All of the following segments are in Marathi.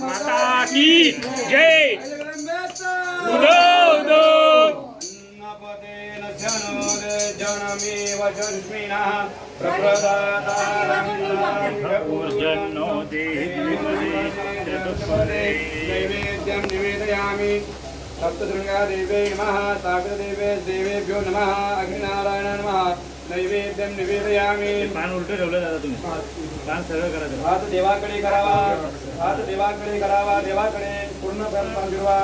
माता की जय। उदो उदो ऊर्जन्नो नैवेद्यं निवेदयामि। सप्तशृंगा देवे नमः। सागरदेवे देवेभ्यो नमः। अग्निनारायण नमः। नैवेद्यं निवेदयामि। पान उलट ठेवलं दादा तुम्ही पान सरळ करायचं हात देवाकडे करावा। हात देवाकडे करावा। देवाकडे पूर्ण पान फिरवा।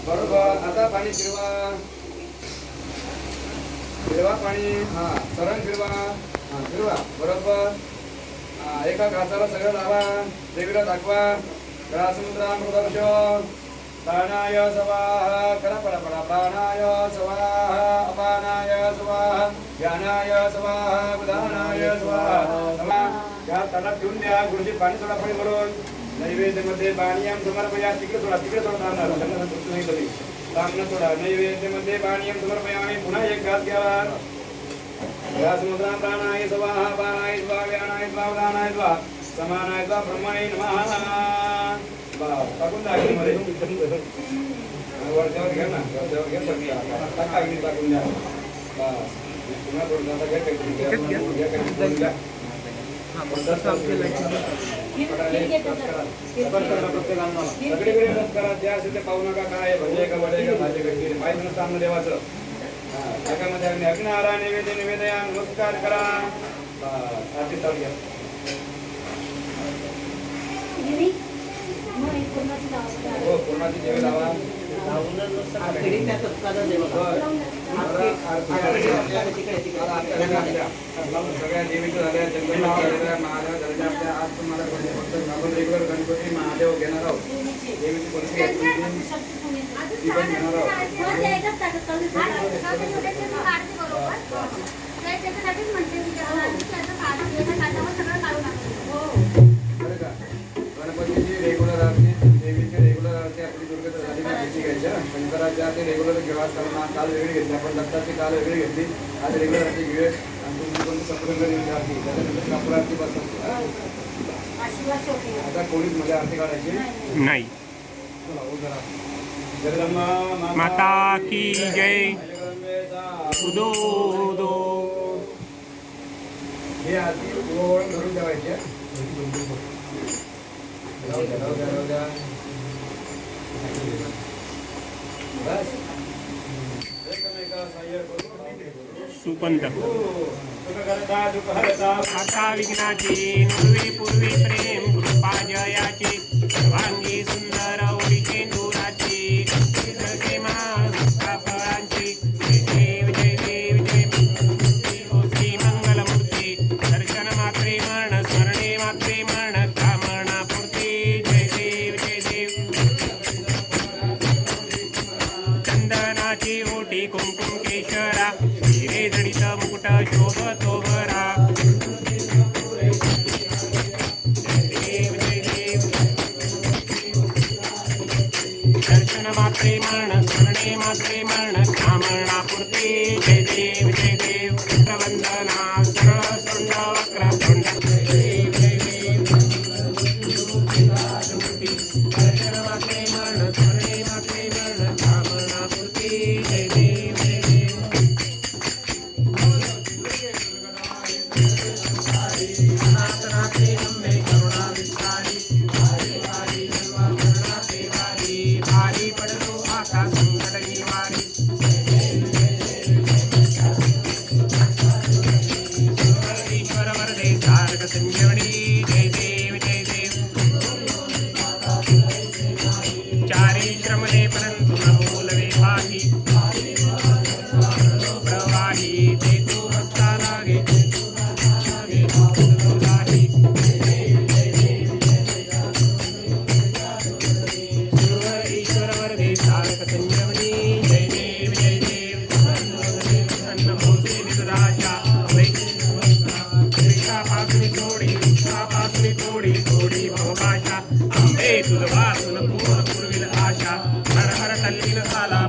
बरोबर आता पाणी फिरवा। फिरवा पाणी हा सरळ फिरवा। हा फिरवा बरोबर। एका घासाला सगळं लावा। देवीला दाखवा। समुद्रामृतवर्ष प्राणाय स्वाहा। करा पडा पडा प्राणाय स्वाहा। अपानाय स्वाहा। ज्ञानाय स्वाहा। उदानाय स्वाहा। या ताटात घेऊन द्या। गुरुजी पाणी सोडा पाणी भरून नैवेद्यामध्ये पाणीयम समर्पया। तिकडे सोडा राहणार नाही तरी सामना सोडा। नैवेद्यामध्ये पाणीयम समर्पयामी। पुन्हा एक घास घ्यावा। या समुद्रा प्राणाय स्वाहा। अपानाय स्वाहा। ज्ञानाय स्वाहा। उदानाय स्वाहा। समानाय स्वाहा। ब्रह्मणे नमः। टाकून द्या अग्नीमध्ये। वरच्यावर घ्या ना। वरच्यावर घ्या सगळी टाका अग्नी टाकून द्या। बस पुन्हा थोडं आता घ्या काहीतरी घ्या घ्या सगळीकडे करा। ज्या असेल ते पाहू नका। काय भजे का वडे का भाजी कशी माहीत नसतं आम्हाला देवाचं। त्याच्यामध्ये अग्नी अग्निहारा नैवेद्य निवेदया। नमस्कार करा। आरती चालू घ्या। हो पूर्णाची देवी लावा। सगळ्या देवीचं झाल्या जंगल झालेल्या महादेव झालेल्या आपल्या आज तुम्हाला आपण रेग्युलर गणपती महादेव घेणार आहोत। देवीची कोणती ती पण घेणार आहोत। गणपतीची रेग्युलर आरती देवीची रेग्युलर आरती आपली दुर्गा झाली घ्यायची शंकराची आरती रेग्युलर घेवा करणार। काल वेगळी घेतली आपण दत्ताची काल वेगळी घेतली। आज रेग्युलर आरती घेऊया आणि तुम्ही कोणती सप्तरंग देवीची आरती त्याच्यानंतर कापूर आरती बसतात। आता कोणीच मध्ये आरती काढायची नाही। जगदंबा माता की जय। उदो उदो हे आरती ओळ धरून ठेवायची। सुपंत आता विघ्नाची नुर्वी पूर्वी प्रेम कृपा जयाची सर्वांगी सुंदर ओळीची दुराची फळांची जय देव जय श्री मंगलमूर्ती दर्शन मात्रे मरण स्मरणे मात्रे मरण कामना पूर्ती जय देव जय देव। चंदनाची ओटी कुंकुम केशरा हिरे जडित मुकुट शोभतो बरा। दर्शन मात्रे मरण स्मरणे मात्रे मरण कामना पूर्ती जय देव जय देव। वंदना सरळ सोंड वक्र सोंड जय देव जय देव। दर्शन मात्रे मरण स्मरणे मात्रे मरण कामना पूर्ती जय देव जय देव। भारी पडलो आता संकट निवारी। वाचून कोण पुरविल आशा हर हर तल्लीन झाला